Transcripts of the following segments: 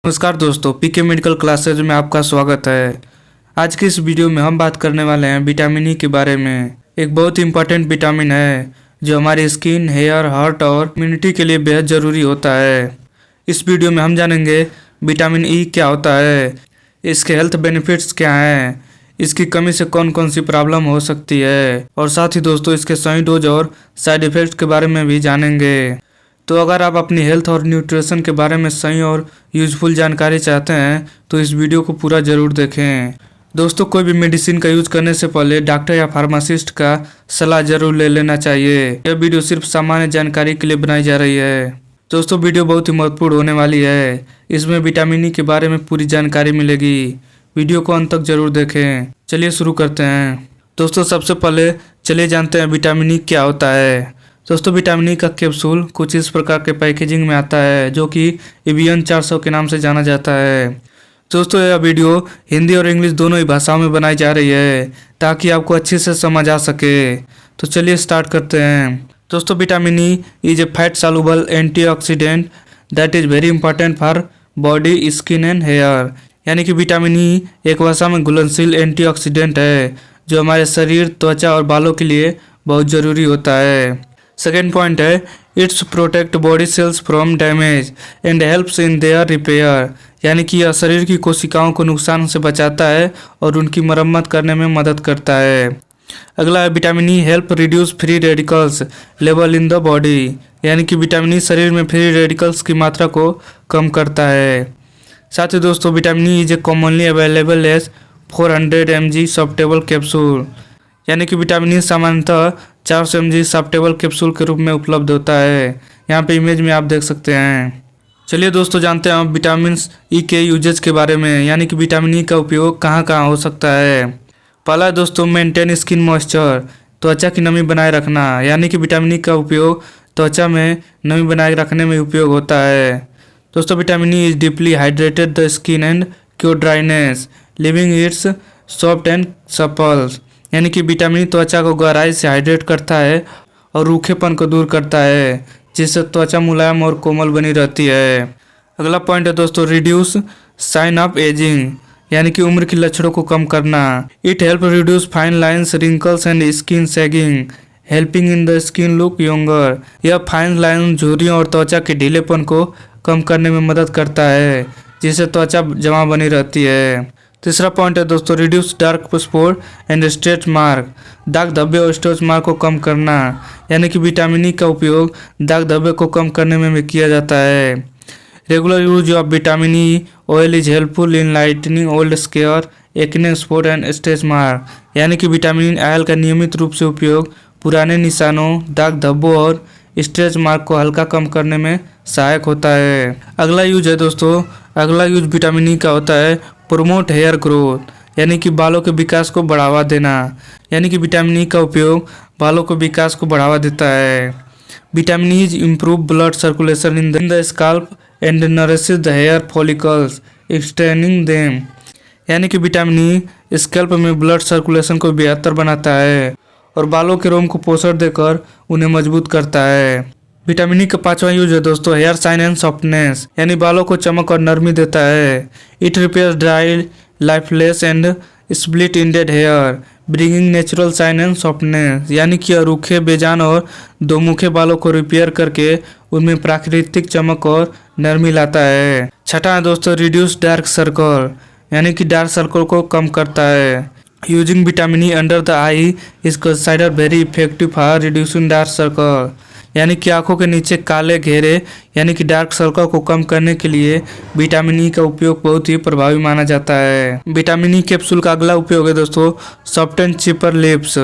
नमस्कार दोस्तों, पीके medical classes में आपका स्वागत है। आज की इस वीडियो में हम बात करने वाले हैं विटामिन ई के बारे में। एक बहुत इंपॉर्टेंट विटामिन है जो हमारी स्किन, हेयर, हार्ट और इम्यूनिटी के लिए बेहद ज़रूरी होता है। इस वीडियो में हम जानेंगे विटामिन ई क्या होता है, इसके हेल्थ बेनिफिट्स क्या हैं, इसकी कमी से कौन कौन सी प्रॉब्लम हो सकती है और साथ ही दोस्तों इसके सही डोज और साइड इफ़ेक्ट्स के बारे में भी जानेंगे। तो अगर आप अपनी हेल्थ और न्यूट्रिशन के बारे में सही और यूज़फुल जानकारी चाहते हैं तो इस वीडियो को पूरा ज़रूर देखें। दोस्तों, कोई भी मेडिसिन का यूज़ करने से पहले डॉक्टर या फार्मासिस्ट का सलाह ज़रूर ले लेना चाहिए। यह वीडियो सिर्फ सामान्य जानकारी के लिए बनाई जा रही है। दोस्तों, वीडियो बहुत ही महत्वपूर्ण होने वाली है। इसमें विटामिन ई के बारे में पूरी जानकारी मिलेगी। वीडियो को अंत तक जरूर देखें। चलिए शुरू करते हैं। दोस्तों, सबसे पहले चलिए जानते हैं विटामिन ई क्या होता है। दोस्तों, विटामिन ई का कैप्सूल कुछ इस प्रकार के पैकेजिंग में आता है जो कि एवियन 400 के नाम से जाना जाता है। दोस्तों, यह वीडियो हिंदी और इंग्लिश दोनों ही भाषाओं में बनाई जा रही है ताकि आपको अच्छे से समझ आ सके। तो चलिए स्टार्ट करते हैं। दोस्तों, vitamin E is a fat soluble antioxidant that is very important for body, skin and hair. यानी कि विटामिन ई एक भाषा में घुलनशील एंटीऑक्सीडेंट है जो हमारे शरीर, त्वचा और बालों के लिए बहुत ज़रूरी होता है। सेकेंड पॉइंट है, it's protect body cells from damage and helps in their repair. यानी कि यह शरीर की कोशिकाओं को नुकसान से बचाता है और उनकी मरम्मत करने में मदद करता है। अगला है, vitamin E help reduce free radicals level in the body. यानी कि विटामिन ई शरीर में फ्री रेडिकल्स की मात्रा को कम करता है। साथ ही दोस्तों, vitamin E is a commonly available as 400 mg softable capsule. यानी कि विटामिन ई सामान्यतः 400 mg सॉफ्टेबल कैप्सूल के रूप में उपलब्ध होता है। यहाँ पे इमेज में आप देख सकते हैं। चलिए दोस्तों, जानते हैं विटामिन ई के यूजेज के बारे में। यानी कि विटामिन ई का उपयोग कहाँ कहाँ हो सकता है। पहला है दोस्तों, मेंटेन स्किन मॉइस्चर, त्वचा की नमी बनाए रखना। यानी कि विटामिन ई का उपयोग त्वचा में नमी बनाए रखने में उपयोग होता है। दोस्तों, vitamin E is deeply hydrated the skin and cure dryness living its soft and supple. यानी कि विटामिन ई त्वचा को गहराई से हाइड्रेट करता है और रूखेपन को दूर करता है, जिससे त्वचा मुलायम और कोमल बनी रहती है। अगला पॉइंट है दोस्तों, रिड्यूस साइन ऑफ एजिंग। यानी कि उम्र के लक्षणों को कम करना। It help reduce fine lines, wrinkles and skin sagging helping in the skin look younger. यह फाइन लाइन, झुर्रियों और त्वचा के ढीलेपन को कम करने में मदद करता है, जिससे त्वचा जमा बनी रहती है। तीसरा पॉइंट है दोस्तों, reduce dark spot and stretch mark. दाग धब्बे और स्ट्रेच मार्क को कम करना। यानी कि विटामिन ई का उपयोग दाग धब्बे को कम करने में भी किया जाता है। Regular use of vitamin E oil is helpful in lightning old square, acne spot and stretch mark. यानी कि विटामिन ऑयल का नियमित रूप से उपयोग पुराने निशानों, दाग धब्बों और स्ट्रेच मार्क को हल्का कम करने में सहायक होता है। अगला यूज है दोस्तों, अगला यूज विटामिन ई का होता है प्रोमोट हेयर ग्रोथ। यानी कि बालों के विकास को बढ़ावा देना। यानी कि विटामिन ई का उपयोग बालों के विकास को बढ़ावा देता है। Vitamin E improve blood circulation in the scalp and nourishes the hair follicles extending them. यानी कि विटामिन ई स्कैल्प में ब्लड सर्कुलेशन को बेहतर बनाता है और बालों के रोम को पोषण देकर उन्हें मजबूत करता है। विटामिन ई का पांचवा यूज है दोस्तों, हेयर शाइन एंड सॉफ्टनेस। यानी बालों को चमक और नरमी देता है। It repairs dry, lifeless and split ended hair bringing natural shine and softness. यानी कि रूखे, बेजान और दोमुखे बालों को रिपेयर करके उनमें प्राकृतिक चमक और नरमी लाता है। छठा है दोस्तों, रिड्यूस डार्क सर्कल। यानी कि डार्क सर्कल को कम करता है। Using vitamin E under the I is considered very effective for reducing dark circle. यानी कि आंखों के नीचे काले घेरे यानी कि डार्क सर्कल को कम करने के लिए विटामिन ई का उपयोग बहुत ही प्रभावी माना जाता है। विटामिन ई कैप्सूल का अगला उपयोग है दोस्तों, सॉफ्ट एंड चिपर लिप्स।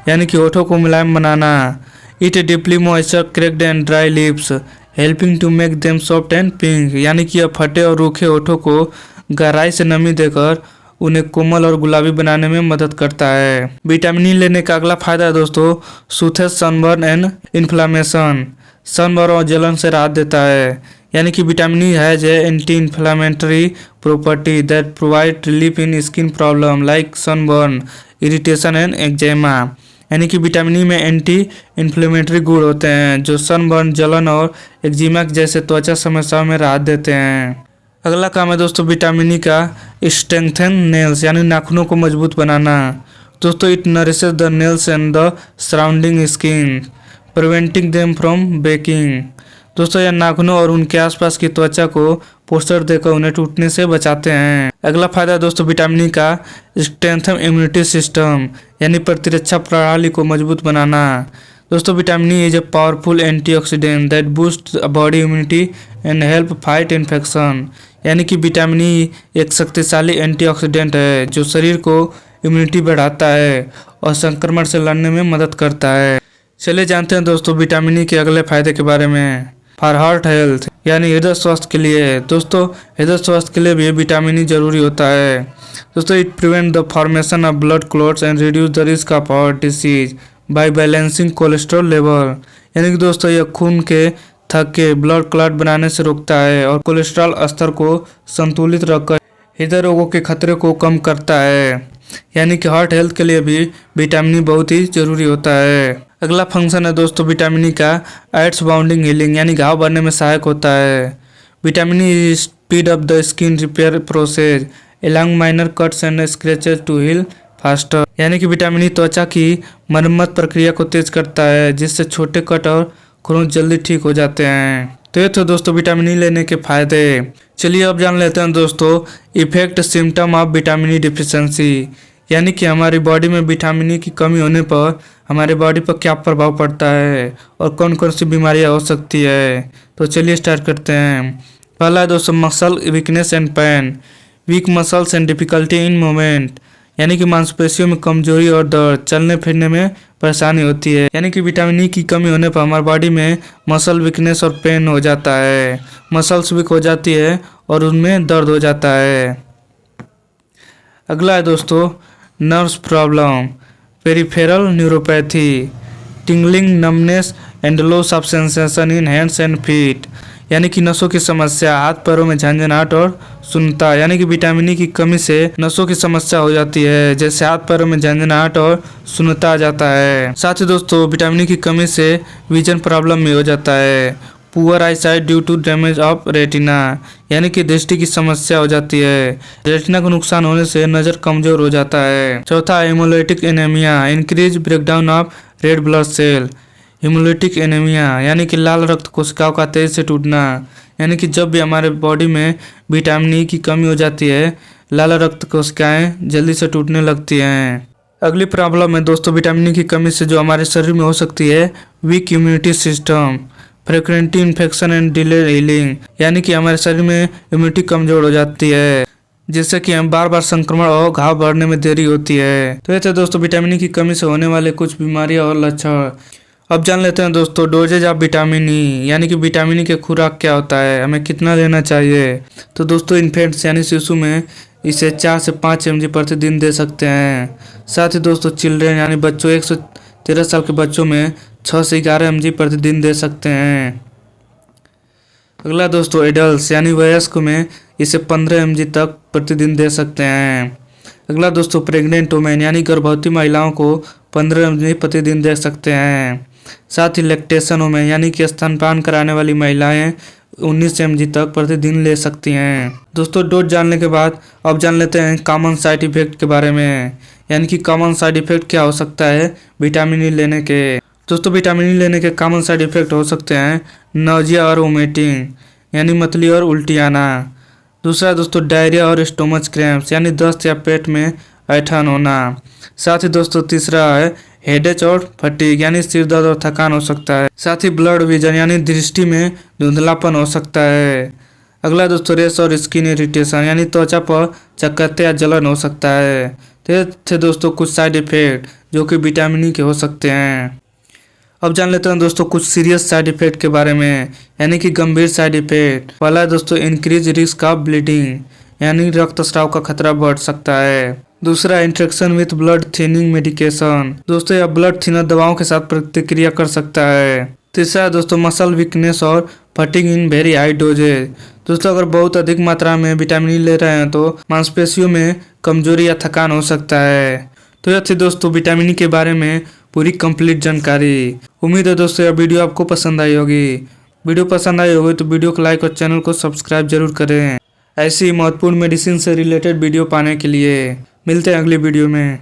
यानी कि होठों को मुलायम बनाना। It deeply moisture cracked and dry lips helping to make them soft and pink. यानी कि यह फटे और रूखे होठों को गहराई से नमी देकर उन्हें कोमल और गुलाबी बनाने में मदद करता है। विटामिन ई लेने का अगला फायदा है दोस्तों, सूथेस सनबर्न एंड इन्फ्लामेशन। सनबर्न और जलन से राहत देता है। यानी कि vitamin E has a anti inflammatory property that provide relief in skin problem like sunburn, irritation and eczema. यानी कि विटामिन ई में एंटी इन्फ्लेमेटरी गुण होते हैं जो सनबर्न, जलन और एक्जिमा जैसे त्वचा समस्याओं में राहत देते हैं। अगला काम है दोस्तों विटामिन ई का स्ट्रेंथन नेल्स यानी नाखूनों को मजबूत बनाना। दोस्तों it nourishes the nails and the surrounding skin preventing them from breaking. दोस्तों यह नाखूनों और उनके आसपास की त्वचा को पोस्टर देकर उन्हें टूटने से बचाते हैं। अगला फायदा दोस्तों विटामिन ई का स्ट्रेंथन इम्यूनिटी सिस्टम यानी प्रतिरक्षा प्रणाली को मजबूत बनाना। दोस्तों vitamin E is a powerful antioxidant that boost body immunity and help fight infection. यानी कि विटामिन ई एक शक्तिशाली एंटीऑक्सीडेंट है जो शरीर को इम्यूनिटी बढ़ाता है और संक्रमण से लड़ने में मदद करता है। चलिए जानते हैं दोस्तों विटामिन ई के अगले फायदे के बारे में। फॉर हार्ट हेल्थ यानी हृदय स्वास्थ्य के लिए। दोस्तों हृदय स्वास्थ्य के लिए भी विटामिन ई जरूरी होता है। दोस्तों it prevent the formation of blood clots and reduce the risk of heart disease by balancing cholesterol level. यानी कि दोस्तों यह खून के थक्के ब्लड क्लॉट बनाने से रोकता है और कोलेस्ट्रॉल स्तर को संतुलित रखकर हृदय रोगों के खतरे को कम करता है। यानी कि हार्ट हेल्थ के लिए भी विटामिन ई बहुत ही जरूरी होता है। अगला फंक्शन है दोस्तों विटामिन ई का एड्स बाउंडिंग हीलिंग यानी घाव भरने में सहायक होता है। Vitamin E speed up the skin repair process along minor cuts and scratches to heal faster. यानी कि विटामिन ई त्वचा की मरम्मत प्रक्रिया को तेज करता है जिससे छोटे कट और खुरोंच जल्दी ठीक हो जाते हैं। तो ये तो दोस्तों विटामिन ई लेने के फायदे। चलिए अब जान लेते हैं दोस्तों effect symptom of vitamin E deficiency यानी कि हमारी बॉडी में विटामिन ई की कमी होने पर हमारे बॉडी पर क्या प्रभाव पड़ता है और कौन कौन सी बीमारियां हो सकती है। तो चलिए स्टार्ट करते हैं। पहला है दोस्तों muscle weakness and pain weak muscles and difficulty in movement यानी कि मांसपेशियों में कमजोरी और दर्द चलने फिरने में परेशानी होती है। यानी कि विटामिन ई की कमी होने पर हमारी बॉडी में मसल वीकनेस और पेन हो जाता है, मसल्स वीक हो जाती है और उनमें दर्द हो जाता है। अगला है दोस्तों nerves problem peripheral neuropathy tingling numbness and loss of sensation in hands and feet यानी कि नसों की समस्या हाथ पैरों में झंझनाहट और सुन्नता। यानी कि विटामिन ई की कमी से नसों की समस्या हो जाती है जैसे हाथ पैरों में झंझनाहट और सुन्नता आ जाता है। साथ ही दोस्तों विटामिन ई की कमी से विजन प्रॉब्लम भी हो जाता है। Poor eyesight due to damage of retina यानी कि दृष्टि की समस्या हो जाती है। रेटिना को नुकसान होने से नजर कमजोर हो जाता है। चौथा haemolytic anaemia increase breakdown of red blood cell haemolytic anaemia यानी कि लाल रक्त कोशिकाओं का तेज से टूटना। यानी कि जब भी हमारे बॉडी में विटामिन ई की कमी हो जाती है लाल रक्त कोशिकाएं जल्दी से टूटने लगती हैं। अगली प्रॉब्लम है दोस्तों विटामिन ई की कमी से जो हमारे शरीर में हो सकती है weak immunity system frequently infection and delay healing यानी कि हमारे शरीर में इम्यूनिटी कमजोर हो जाती है जिससे कि हम बार बार संक्रमण और घाव भरने में देरी होती है। तो ये थे दोस्तों विटामिन ई की कमी से होने वाले कुछ बीमारियां और लक्षण। अब जान लेते हैं दोस्तों डोजेज ऑफ विटामिन ई यानी कि विटामिन ई के खुराक क्या होता है, हमें कितना लेना चाहिए। तो दोस्तों इन्फेंट्स यानी शिशु में इसे 4 से 5 mg प्रतिदिन दे सकते हैं। साथ ही दोस्तों चिल्ड्रेन यानी बच्चों 1 से 13 साल के बच्चों में 6 से 11 mg प्रतिदिन दे सकते हैं। अगला दोस्तों एडल्ट यानी वयस्क में इसे 15 mg तक प्रतिदिन दे सकते हैं। अगला दोस्तों प्रेग्नेंट वुमेन यानी गर्भवती महिलाओं को 15 mg प्रतिदिन दे सकते हैं। साथ ही लैक्टेशन वुमेन यानी कि स्तनपान कराने वाली महिलाएं 19 mg तक प्रतिदिन ले सकती हैं। दोस्तों डोज जानने के बाद अब जान लेते हैं कॉमन साइड इफेक्ट के बारे में यानी कि कॉमन साइड इफेक्ट क्या हो सकता है विटामिन ई लेने के। दोस्तों विटामिन ई लेने के कॉमन साइड इफेक्ट हो सकते हैं नौजिया और वोमिटिंग यानी मतली और उल्टी आना। दूसरा दोस्तों डायरिया और स्टोमच क्रैम्प्स यानी दस्त या पेट में ऐंठन होना। साथ ही दोस्तों तीसरा है हेडेक और फटीग यानी सिर दर्द और थकान हो सकता है। साथ ही ब्लड विजन यानी दृष्टि में धुंधलापन हो सकता है। अगला दोस्तों रेश और स्किन इरिटेशन यानी त्वचा पर चकत्ते या जलन हो सकता है। तो ये थे दोस्तों कुछ साइड इफेक्ट जो कि विटामिन ई के हो सकते हैं। अब जान लेते हैं दोस्तों कुछ सीरियस साइड इफेक्ट के बारे में यानी कि गंभीर साइड इफेक्ट। पहला है दोस्तों इंक्रीज रिस्क ऑफ ब्लीडिंग यानी रक्तस्राव का खतरा बढ़ सकता है। दूसरा interaction with blood thinning medication दोस्तों यह ब्लड थिनर दवाओं के साथ प्रतिक्रिया कर सकता है। तीसरा दोस्तों मसल वीकनेस और फटिंग इन वेरी हाई डोजेज दोस्तों अगर बहुत अधिक मात्रा में विटामिन ई ले रहे हैं तो मांसपेशियों में कमजोरी या थकान हो सकता है। तो यह थी दोस्तों विटामिन ई के बारे में पूरी कंप्लीट जानकारी। उम्मीद है दोस्तों यह वीडियो आपको पसंद आई होगी। वीडियो पसंद आई होगी तो वीडियो को लाइक और चैनल को सब्सक्राइब जरूर करें। ऐसी महत्वपूर्ण मेडिसिन से रिलेटेड वीडियो पाने के लिए मिलते हैं अगली वीडियो में।